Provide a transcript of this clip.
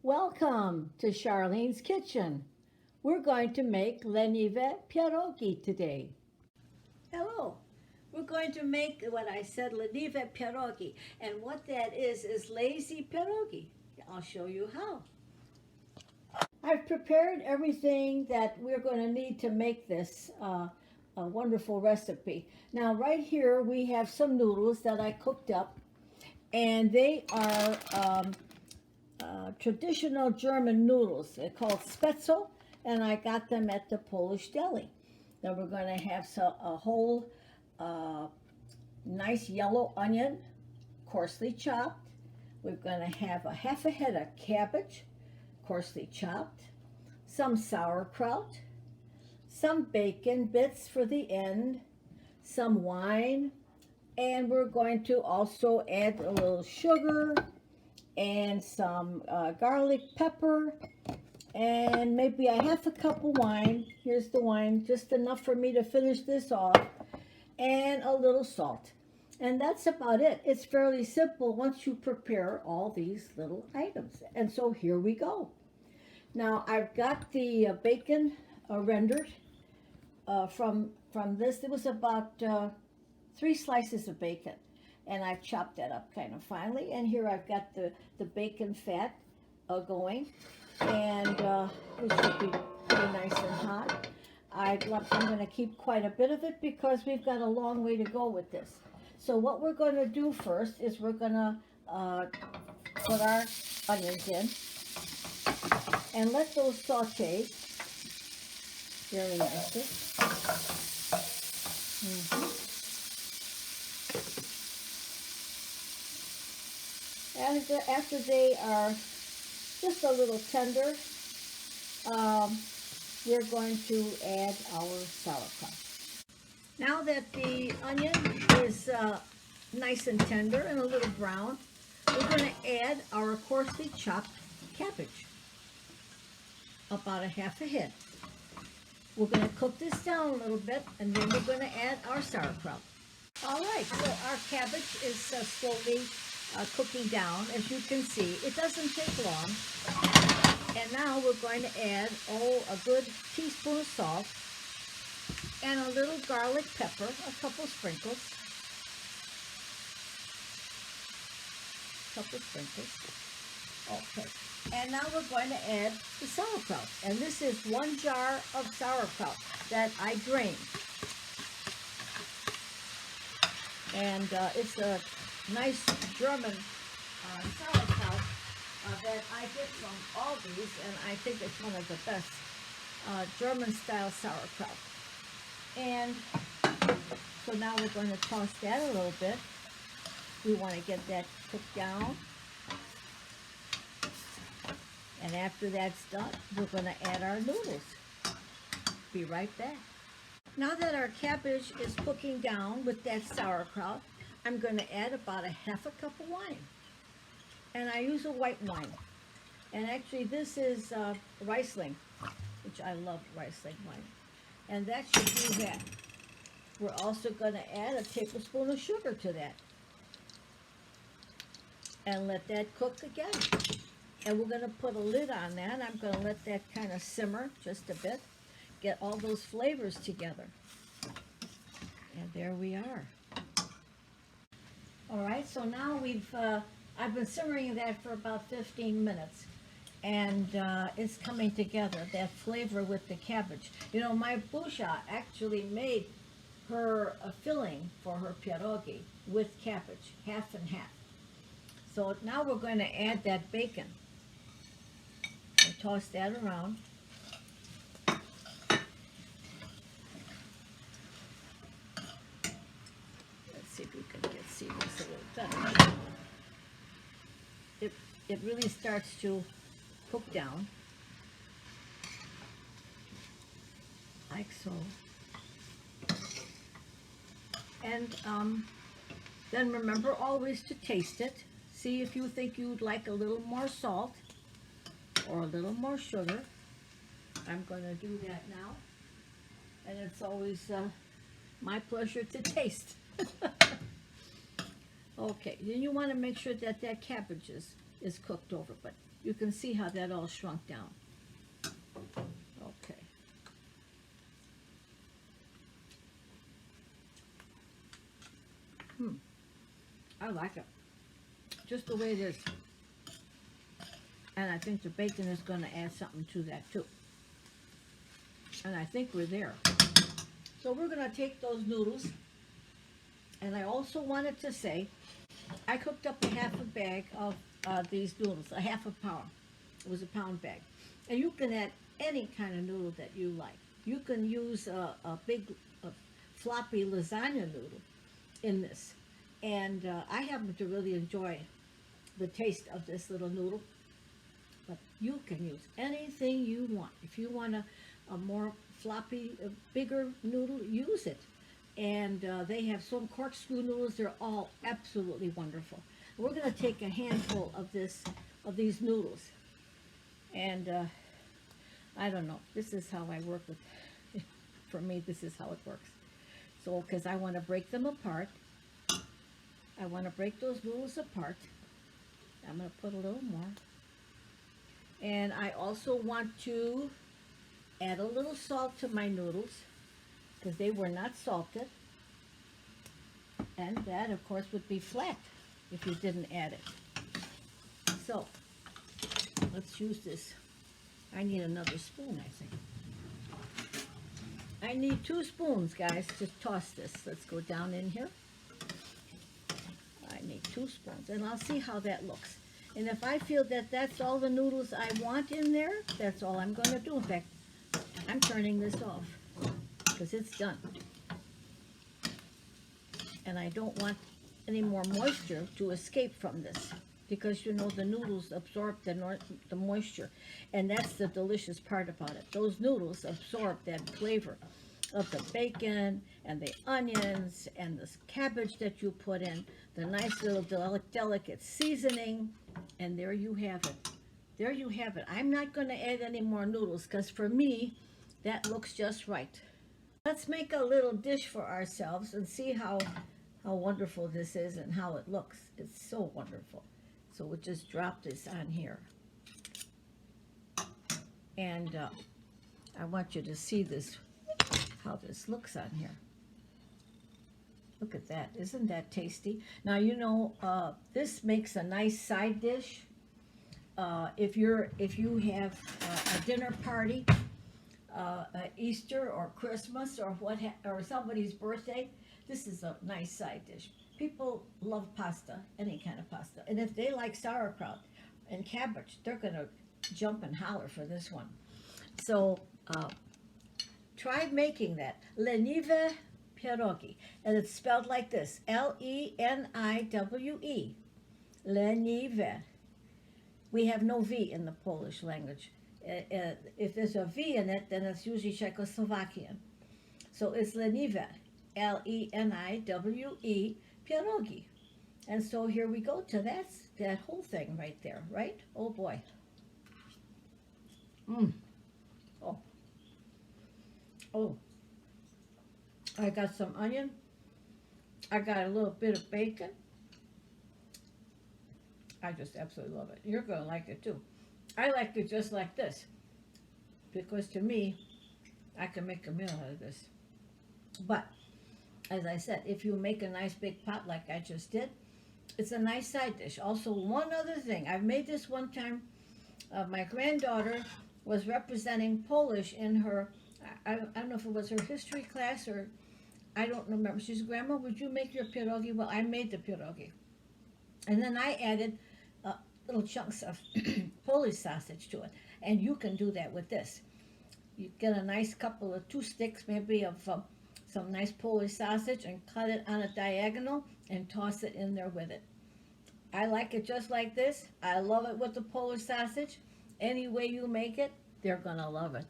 Welcome to Charlene's Kitchen. We're going to make Leniwe pierogi today. Hello. We're going to make what I said, Leniwe pierogi. And what that is lazy pierogi. I'll show you how. I've prepared everything that we're going to need to make this a wonderful recipe. Now, right here we have some noodles that I cooked up, and they are traditional German noodles. They're called Spätzle, and I got them at the Polish deli. Then we're going to have a whole nice yellow onion, coarsely chopped. We're going to have a half a head of cabbage, coarsely chopped, some sauerkraut, some bacon bits for the end, some wine, and we're going to also add a little sugar and some garlic pepper, and maybe a half a cup of wine. Here's the wine, just enough for me to finish this off, and a little salt. And that's about it. It's fairly simple once you prepare all these little items. And so here we go. Now I've got the bacon rendered from this. It was about 3 slices of bacon. And I've chopped that up kind of finely. And here I've got the bacon fat going. And it should be pretty nice and hot. I'm going to keep quite a bit of it because we've got a long way to go with this. So what we're going to do first is we're going to put our onions in and let those saute very nicely. And after they are just a little tender, we're going to add our sauerkraut. Now that the onion is nice and tender and a little brown, we're going to add our coarsely chopped cabbage, about a half a head. We're going to cook this down a little bit, and then we're going to add our sauerkraut. All right, so our cabbage is slowly cooking down, as you can see. It doesn't take long. And now we're going to add, a good teaspoon of salt and a little garlic pepper, a couple sprinkles. Okay. And now we're going to add the sauerkraut. And this is 1 jar of sauerkraut that I drained. And it's a nice German sauerkraut that I get from Aldi's, and I think it's one of the best German-style sauerkraut. And so now we're going to toss that a little bit. We want to get that cooked down. And after that's done, we're going to add our noodles. Be right back. Now that our cabbage is cooking down with that sauerkraut, I'm going to add about a half a cup of wine. And I use a white wine. And actually this is Riesling, which I love Riesling wine. And that should do that. We're also going to add a tablespoon of sugar to that. And let that cook again. And we're going to put a lid on that. I'm going to let that kind of simmer just a bit. Get all those flavors together. And there we are. All right, so now I've been simmering that for about 15 minutes. And it's coming together, that flavor with the cabbage. You know, my Busha actually made her a filling for her pierogi with cabbage, half and half. So now we're going to add that bacon. And toss that around. Let's see if we can see this a little better. It really starts to cook down, like so. And then remember always to taste it. See if you think you'd like a little more salt or a little more sugar. I'm going to do that now. And it's always my pleasure to taste. Okay, then you want to make sure that that cabbage is cooked over, but you can see how that all shrunk down. Okay. I like it. Just the way it is. And I think the bacon is going to add something to that too. And I think we're there. So we're going to take those noodles. And I also wanted to say, I cooked up a half a bag of these noodles, a half a pound. It was a pound bag. And you can add any kind of noodle that you like. You can use a big floppy lasagna noodle in this. And I happen to really enjoy the taste of this little noodle. But you can use anything you want. If you want a more floppy, bigger noodle, use it. And they have some corkscrew noodles. They're all absolutely wonderful. We're going to take a handful of these noodles. And I don't know. This is how I work with, for me, this is how it works. So, because I want to break them apart. I want to break those noodles apart. I'm going to put a little more. And I also want to add a little salt to my noodles, because they were not salted. And that, of course, would be flat if you didn't add it. So, let's use this. I need another spoon, I think. I need 2 spoons, guys, to toss this. Let's go down in here. I need 2 spoons, and I'll see how that looks. And if I feel that that's all the noodles I want in there, that's all I'm going to do. In fact, I'm turning this off because it's done. And I don't want any more moisture to escape from this, because, you know, the noodles absorb the moisture. And that's the delicious part about it. Those noodles absorb that flavor of the bacon and the onions and the cabbage that you put in, the nice little delicate seasoning, and there you have it. There you have it. I'm not going to add any more noodles, because for me, that looks just right. Let's make a little dish for ourselves and see how wonderful this is and how it looks. It's so wonderful. So we'll just drop this on here. And I want you to see this, how this looks on here. Look at that. Isn't that tasty? Now, you know, this makes a nice side dish. If you have a dinner party, Easter or Christmas or or somebody's birthday, this is a nice side dish. People love pasta, any kind of pasta. And if they like sauerkraut and cabbage, they're going to jump and holler for this one. So try making that. Leniwe pierogi. And it's spelled like this. Leniwe. Leniwe. We have no V in the Polish language. If there's a V in it, then it's usually Czechoslovakian. So it's Leniwe. Leniwe pierogi. And so here we go to that whole thing right there, right? Oh boy. Oh. Oh. I got some onion. I got a little bit of bacon. I just absolutely love it. You're going to like it too. I like it just like this, because to me, I can make a meal out of this. But, as I said, if you make a nice big pot like I just did, it's a nice side dish. Also, one other thing. I've made this one time. My granddaughter was representing Polish in her, I don't know if it was her history class or, I don't remember. She said, Grandma, would you make your pierogi? Well, I made the pierogi. And then I added little chunks of Polish sausage to it. And you can do that with this. You get a nice couple of 2 sticks maybe of some nice Polish sausage and cut it on a diagonal and toss it in there with it. I like it just like this. I love it with the Polish sausage. Any way you make it, they're going to love it.